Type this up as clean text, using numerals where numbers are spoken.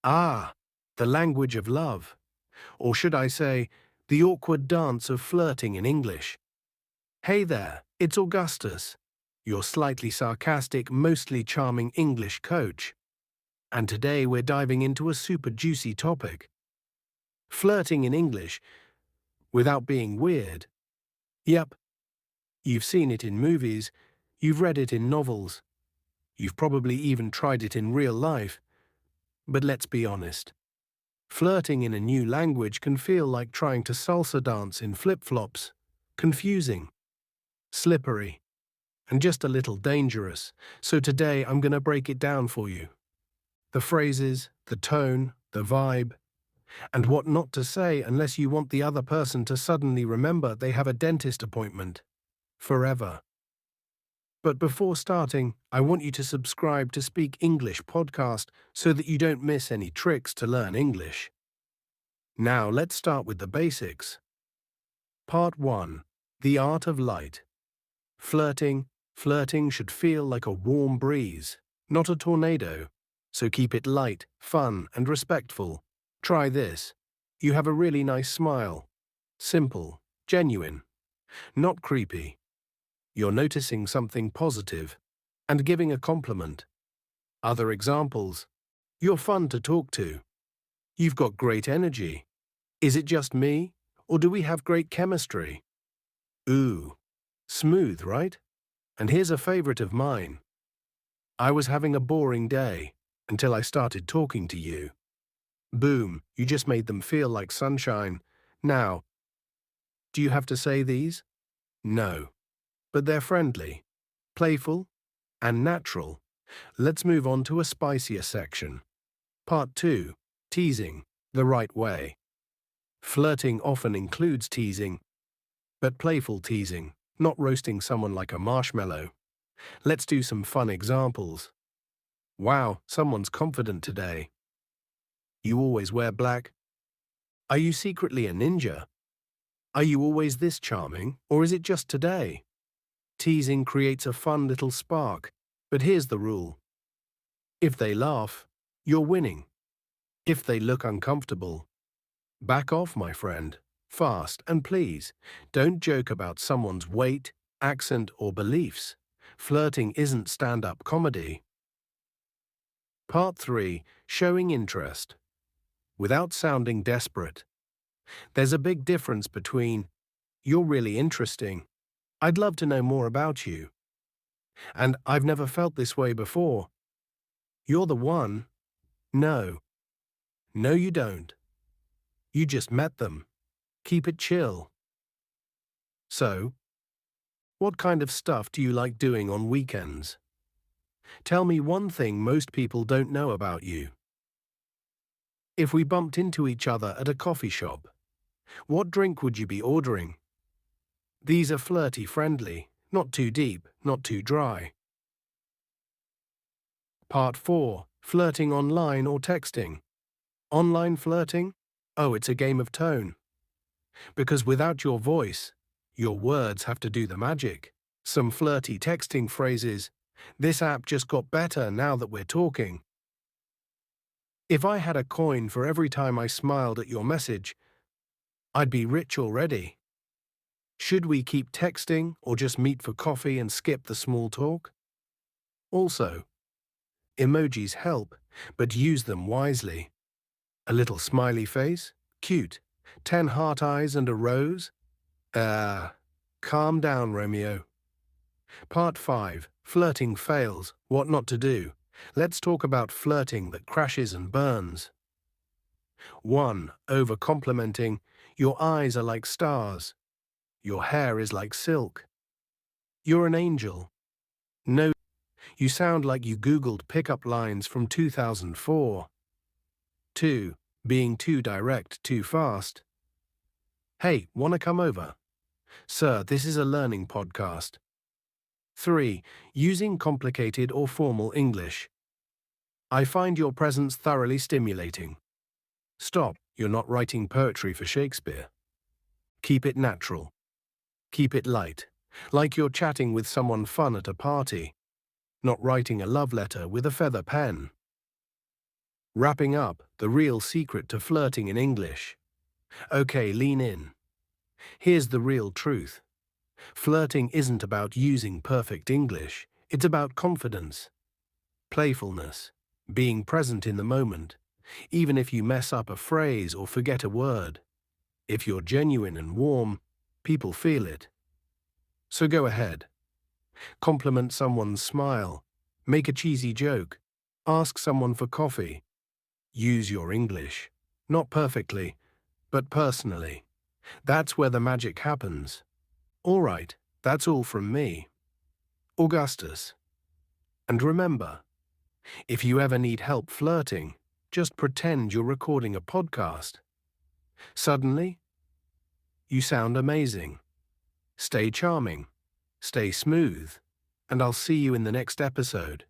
Ah, the language of love. Or should I say, the awkward dance of flirting in English. Hey there, it's Augustus, your slightly sarcastic, mostly charming English coach. And today we're diving into a super juicy topic. Flirting in English without being weird. Yep, you've seen it in movies, you've read it in novels, you've probably even tried it in real life. But let's be honest. Flirting in a new language can feel like trying to salsa dance in flip-flops. Confusing, slippery, and just a little dangerous. So today I'm going to break it down for you. The phrases, the tone, the vibe, and what not to say unless you want the other person to suddenly remember they have a dentist appointment. Forever. But before starting, I want you to subscribe to Speak English podcast so that you don't miss any tricks to learn English. Now let's start with the basics. Part 1. The Art of Light. Flirting should feel like a warm breeze, not a tornado. So keep it light, fun, and respectful. Try this. You have a really nice smile. Simple, genuine, not creepy. You're noticing something positive and giving a compliment. Other examples. You're fun to talk to. You've got great energy. Is it just me, or do we have great chemistry? Ooh, smooth, right? And here's a favorite of mine. I was having a boring day until I started talking to you. Boom, you just made them feel like sunshine. Now, do you have to say these? No. But they're friendly, playful, and natural. Let's move on to a spicier section. Part 2. Teasing, the right way. Flirting often includes teasing, but playful teasing, not roasting someone like a marshmallow. Let's do some fun examples. Wow, someone's confident today. You always wear black? Are you secretly a ninja? Are you always this charming, or is it just today? Teasing creates a fun little spark, but here's the rule. If they laugh, you're winning. If they look uncomfortable, back off, my friend. Fast, and please, don't joke about someone's weight, accent, or beliefs. Flirting isn't stand-up comedy. Part 3. Showing interest. Without sounding desperate. There's a big difference between, "You're really interesting. I'd love to know more about you," and "I've never felt this way before." You're the one. No. No, you don't. You just met them. Keep it chill. So, what kind of stuff do you like doing on weekends? Tell me one thing most people don't know about you. If we bumped into each other at a coffee shop, what drink would you be ordering? These are flirty friendly, not too deep, not too dry. Part 4. Flirting online or texting. Online flirting? Oh, it's a game of tone. Because without your voice, your words have to do the magic. Some flirty texting phrases. This app just got better now that we're talking. If I had a coin for every time I smiled at your message, I'd be rich already. Should we keep texting or just meet for coffee and skip the small talk? Also, emojis help, but use them wisely. A little smiley face? Cute. 10 heart eyes and a rose? Calm down, Romeo. Part 5. Flirting fails. What not to do. Let's talk about flirting that crashes and burns. 1. Over-complimenting. Your eyes are like stars. Your hair is like silk. You're an angel. No, you sound like you Googled pickup lines from 2004. 2. Being too direct, too fast. Hey, wanna come over? Sir, this is a learning podcast. 3. Using complicated or formal English. I find your presence thoroughly stimulating. Stop, you're not writing poetry for Shakespeare. Keep it natural. Keep it light, like you're chatting with someone fun at a party, not writing a love letter with a feather pen. Wrapping up, the real secret to flirting in English. Okay, lean in. Here's the real truth. Flirting isn't about using perfect English, it's about confidence, playfulness, being present in the moment, even if you mess up a phrase or forget a word. If you're genuine and warm, people feel it. So go ahead. Compliment someone's smile. Make a cheesy joke. Ask someone for coffee. Use your English. Not perfectly, but personally. That's where the magic happens. All right, that's all from me, Augustus. And remember, if you ever need help flirting, just pretend you're recording a podcast. Suddenly, you sound amazing. Stay charming, stay smooth, and I'll see you in the next episode.